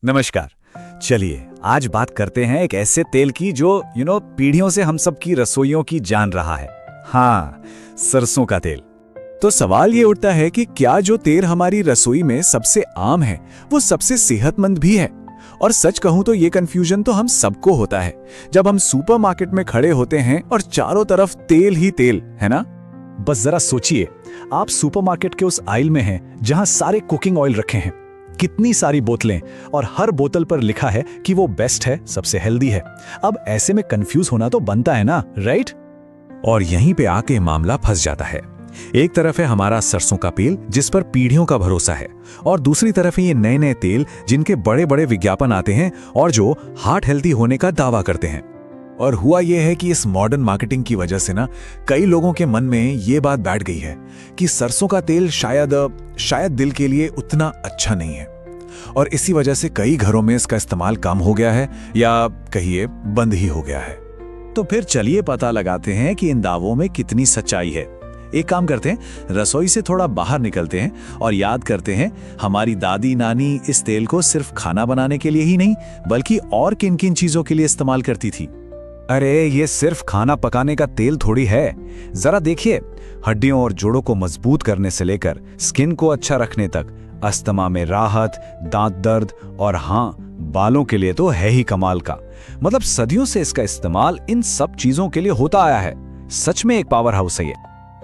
नमस्कार। चलिए आज बात करते हैं एक ऐसे तेल की जो पीढ़ियों से हम सब की रसोइयों की जान रहा है। हाँ, सरसों का तेल। तो सवाल ये उठता है कि क्या जो तेल हमारी रसोई में सबसे आम है वो सबसे सेहतमंद भी है। और सच कहूं तो ये कंफ्यूजन तो हम सबको होता है जब हम सुपरमार्केट में खड़े होते हैं और चारों तरफ तेल ही तेल है ना। बस जरा सोचिए, आप सुपरमार्केट के उस आइल में हैं जहां सारे कुकिंग ऑयल रखे हैं, कितनी सारी बोतलें, और हर बोतल पर लिखा है कि वो बेस्ट है, सबसे हेल्दी है। अब ऐसे में कंफ्यूज होना तो बनता है ना, राइट? और यहीं पे आके मामला फंस जाता है। एक तरफ है हमारा सरसों का तेल जिस पर पीढ़ियों का भरोसा है, और दूसरी तरफ है ये नए नए तेल जिनके बड़े बड़े विज्ञापन आते हैं और जो हार्ट हेल्दी होने का दावा करते हैं। और हुआ यह है कि इस मॉडर्न मार्केटिंग की वजह से ना कई लोगों के मन में ये बात बैठ गई है कि सरसों का तेल शायद दिल के लिए उतना अच्छा नहीं है, और इसी वजह से कई घरों में इसका इस्तेमाल कम हो गया है या कहिए बंद ही हो गया है। तो फिर चलिए पता लगाते हैं कि इन दावों में कितनी सच्चाई है। एक काम करते हैं, रसोई से थोड़ा बाहर निकलते हैं और याद करते हैं हमारी दादी नानी इस तेल को सिर्फ खाना बनाने के लिए ही नहीं बल्कि और किन किन चीजों के लिए इस्तेमाल करती थी। अरे ये सिर्फ खाना पकाने का तेल थोड़ी है। जरा देखिए, हड्डियों और जोड़ों को मजबूत करने से लेकर स्किन को अच्छा रखने तक, अस्थमा में राहत, दांत दर्द और हाँ, बालों के लिए तो है ही कमाल का। मतलब सदियों से इसका इस्तेमाल इन सब चीजों के लिए होता आया है। सच में एक पावर हाउस है ये।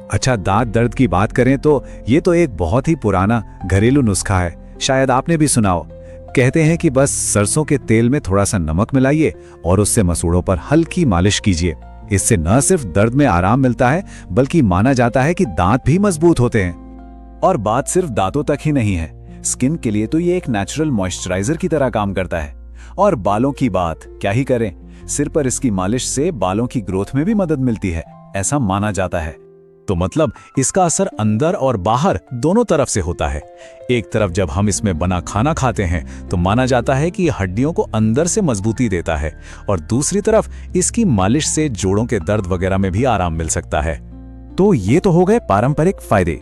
अच्छा, दांत दर्द की बात करें तो ये तो एक बहुत ही पुराना घरेलू नुस्खा है, शायद आपने भी सुना हो। कहते हैं कि बस सरसों के तेल में थोड़ा सा नमक मिलाइए और उससे मसूड़ों पर हल्की मालिश कीजिए। इससे न सिर्फ दर्द में आराम मिलता है बल्कि माना जाता है कि दांत भी मजबूत होते हैं। और बात सिर्फ दांतों तक ही नहीं है, स्किन के लिए तो ये एक नेचुरल मॉइस्चराइजर की तरह काम करता है। और बालों की बात क्या ही करें, सिर पर इसकी मालिश से बालों की ग्रोथ में भी मदद मिलती है, ऐसा माना जाता है। तो मतलब इसका असर अंदर और बाहर दोनों तरफ से होता है। एक तरफ जब हम इसमें बना खाना खाते हैं तो माना जाता है कि हड्डियों को अंदर से मजबूती देता है, और दूसरी तरफ इसकी मालिश से जोड़ों के दर्द वगैरह में भी आराम मिल सकता है। तो ये तो हो गए पारंपरिक फायदे,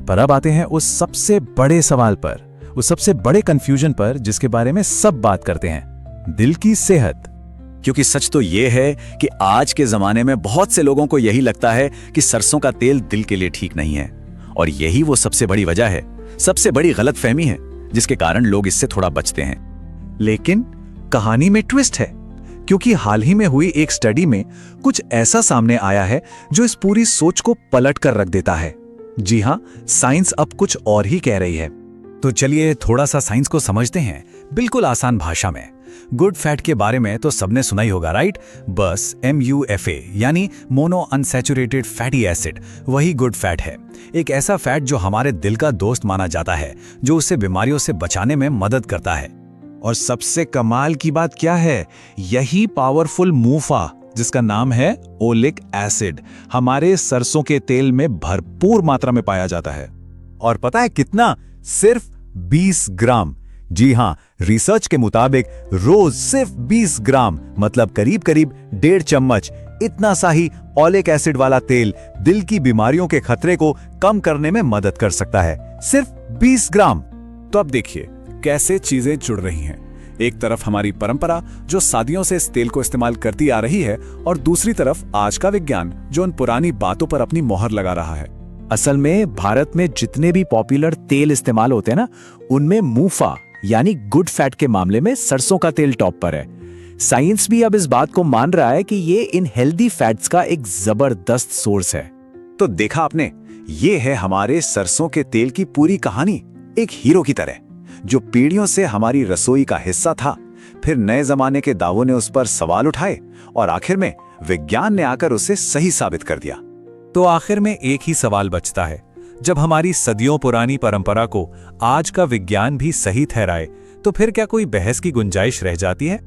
पर अब आते हैं उस सबसे बड़े सवाल पर, उस सबसे बड़े कंफ्यूजन पर जिसके बारे में सब बात करते हैं, दिल की सेहत। क्योंकि सच तो ये है कि आज के जमाने में बहुत से लोगों को यही लगता है कि सरसों का तेल दिल के लिए ठीक नहीं है, और यही वो सबसे बड़ी वजह है, सबसे बड़ी गलतफहमी है जिसके कारण लोग इससे थोड़ा बचते हैं। लेकिन कहानी में ट्विस्ट है, क्योंकि हाल ही में हुई एक स्टडी में कुछ ऐसा सामने आया है जो इस पूरी सोच को पलट कर रख देता है। जी हां, साइंस अब कुछ और ही कह रही है। तो चलिए थोड़ा सा साइंस को समझते हैं बिल्कुल आसान भाषा में। गुड फैट के बारे में तो सबने सुना ही होगा, राइट? बस MUFA यानी मोनो अनसैचुरेटेड फैटी एसिड, वही गुड फैट है। एक ऐसा फैट जो हमारे दिल का दोस्त माना जाता है, जो उसे बीमारियों से बचाने में मदद करता है। और सबसे कमाल की बात क्या है, यही पावरफुल मूफा जिसका नाम है ओलिक एसिड हमारे सरसों के तेल में भरपूर मात्रा में पाया जाता है। और पता है कितना? सिर्फ 20 ग्राम। जी हां, रिसर्च के मुताबिक रोज सिर्फ 20 ग्राम, मतलब करीब करीब 1.5 चम्मच, इतना सा ही ओलिक एसिड वाला तेल दिल की बीमारियों के खतरे को कम करने में मदद कर सकता है। सिर्फ 20 ग्राम। तो अब देखिए कैसे चीजें जुड़ रही हैं। एक तरफ हमारी परंपरा जो सदियों से इस तेल को इस्तेमाल करती आ रही है, और दूसरी तरफ आज का विज्ञान जो उन पुरानी बातों पर अपनी मोहर लगा रहा है। असल में भारत में जितने भी पॉपुलर तेल इस्तेमाल होते हैं ना, उनमें मूफा यानी गुड फैट के मामले में सरसों का तेल टॉप पर है। साइंस भी अब इस बात को मान रहा है कि ये इन हेल्दी फैट्स का एक जबरदस्त सोर्स है। तो देखा आपने, ये है हमारे सरसों के तेल की पूरी कहानी, एक हीरो की तरह जो पीढ़ियों से हमारी रसोई का हिस्सा था। फिर नए जमाने के दावों ने उस पर सवाल उठाए और आखिर में विज्ञान ने आकर उसे सही साबित कर दिया। तो आखिर में एक ही सवाल बचता है, जब हमारी सदियों पुरानी परंपरा को आज का विज्ञान भी सही ठहराए तो फिर क्या कोई बहस की गुंजाइश रह जाती है?